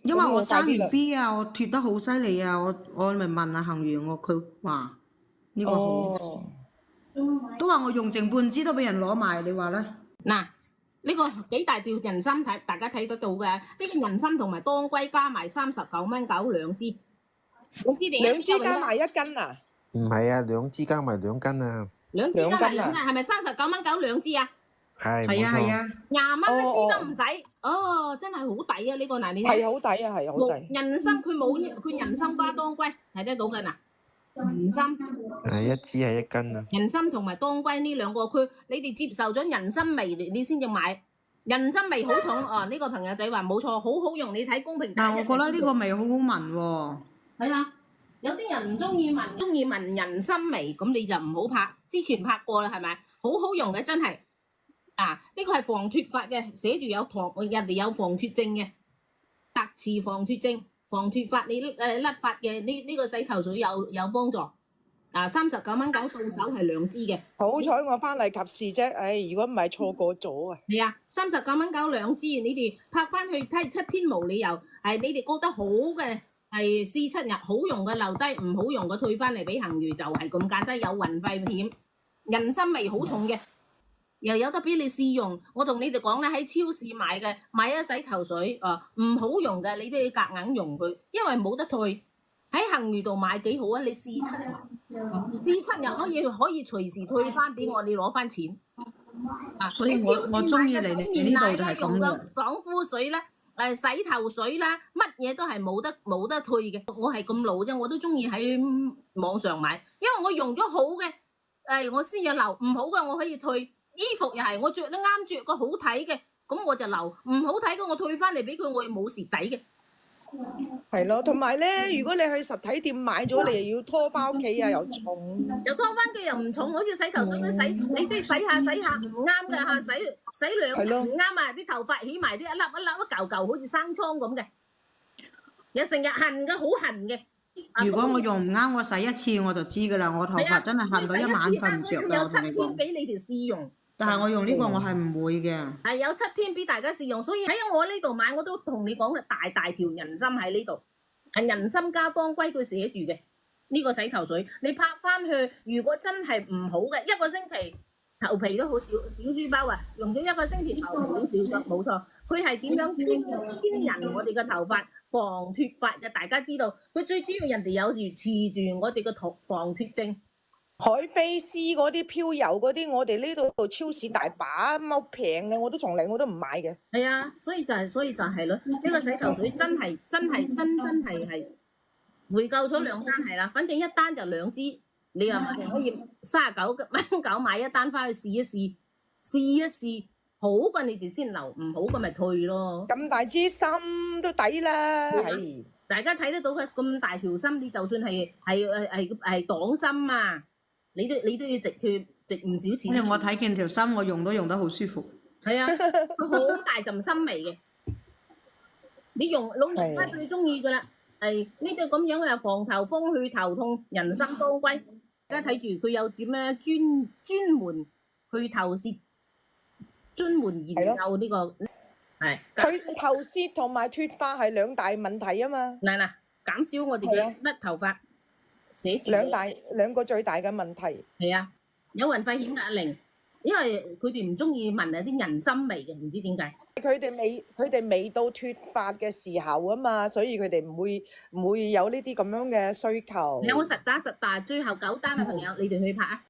因為我生完咁我快啲啦。B 啊，我脱得好犀利啊，我咪問阿行員我，佢話呢個好，哦，都話我用剩半支都俾人攞埋，你話咧？嗱，呢個幾大條人參睇，大家睇得到嘅。呢個人參同埋當歸加埋39.9蚊兩支，兩支定兩支加埋1斤啊？唔係啊，2支加埋2斤啊。兩支加埋2斤啊？係咪39.9蚊兩支啊？係冇錯。係啊係啊， 20蚊一支都唔使，哦，真係好抵啊！呢個嗱，你係好抵啊，係好抵。人參佢人參加當歸睇得到嘅嗱，人參。1支係1斤啊。人參同埋當歸呢兩個，你哋接受咗人參味，你先至買。人參味好重哦，呢個朋友仔話冇錯，好好用。你睇公平。但係我覺得呢個味好好聞喎。係啊，有啲人唔中意聞人參味，咁你就唔好拍。之前拍過啦，係咪？好好用嘅真係。啊，呢個係防脫髮嘅，寫住人哋有防脫症嘅，特持防脫症、防脫髮你甩髮嘅呢個洗頭水有幫助。啊，39.9到手係2支嘅。好彩我翻嚟及時啫，唉，如果唔係錯過咗啊。係啊，39.92支，你哋拍翻去睇7天無理由，係你哋覺得好嘅係試7日好用嘅留低，唔好用嘅退翻嚟俾行餘，就係咁簡單，有運費險。人參味好重嘅，又有得俾你試用。我同你哋講咧，喺超市買嘅買一洗頭水，唔好用嘅，你都要夾硬用佢，因為冇得退。喺行餘度買幾好啊！你試7日，試7日可以隨時退翻俾我，你攞翻錢。啊，所以我中意嚟你呢度就係咁用嘅。嘅爽膚水啦，洗頭水啦，乜嘢都係冇得退嘅。我係咁老啫，我都中意喺網上買，因為我用咗好嘅，我先有留，唔好嘅我可以退。衣服又係我着得啱着個好睇嘅，咁我就留；唔好睇嘅我退翻嚟俾佢，我冇蝕底嘅。係咯，同埋咧，如果你去實體店買咗，你又要拖翻屋企啊，又重。又拖翻佢又唔重，好似洗頭水咁洗，你都洗下唔啱㗎嚇，洗兩日唔啱啊！啲頭髮起埋啲一粒一嚿嚿，好似生瘡咁嘅，有成日痕嘅，好痕嘅。如果我用唔啱，我洗一次我就知㗎啦。我頭髮真係痕到一晚瞓唔着㗎。有7天俾你哋試用。但係我用呢個我係唔會嘅。係有7天俾大家試用，所以喺我呢度買我都同你講嘅大條人參喺呢度，係人參加當歸佢寫住嘅呢個洗頭水，你拍翻去，如果真係唔好嘅，一個星期頭皮都好小書包啊，用咗1個星期頭皮好少咗，冇錯。佢係點樣堅韌我哋嘅頭髮，防脫髮嘅？大家知道，佢最主要人哋有住持住我哋嘅防脫症。海飛絲嗰啲飄柔嗰啲，我哋呢度超市大把，咁好平嘅，我都從嚟我都唔買嘅。係啊，所以就係咯，呢個洗頭水真係回購咗2單係啦，反正1單就2支，你又可以39.9買1單翻去試一試，好嘅你哋先留，唔好嘅咪退咯。咁大支心都抵啦，係。大家睇得到佢咁大條心，你就算係黨心啊！你都要值唔少錢。因為我睇見條心，我用得好舒服。係啊，佢好大陣心味嘅。你用老人家最中意噶啦，係呢啲咁樣嘅防頭風、去頭痛、人參當歸。大家睇住佢有點咧專門去頭屑，專門研究呢個係。佢頭屑同埋脫髮係2大問題啊嘛。嗱，減少我哋嘅甩頭髮。寫住兩個最大嘅問題。係啊，有運費險㗎0，因為佢哋唔中意聞有啲人參味嘅，唔知點解。佢哋未到脫髮嘅時候啊嘛，所以佢哋唔會有呢啲咁樣嘅需求。有我實打，最後9單啊，朋友，你哋去拍啊！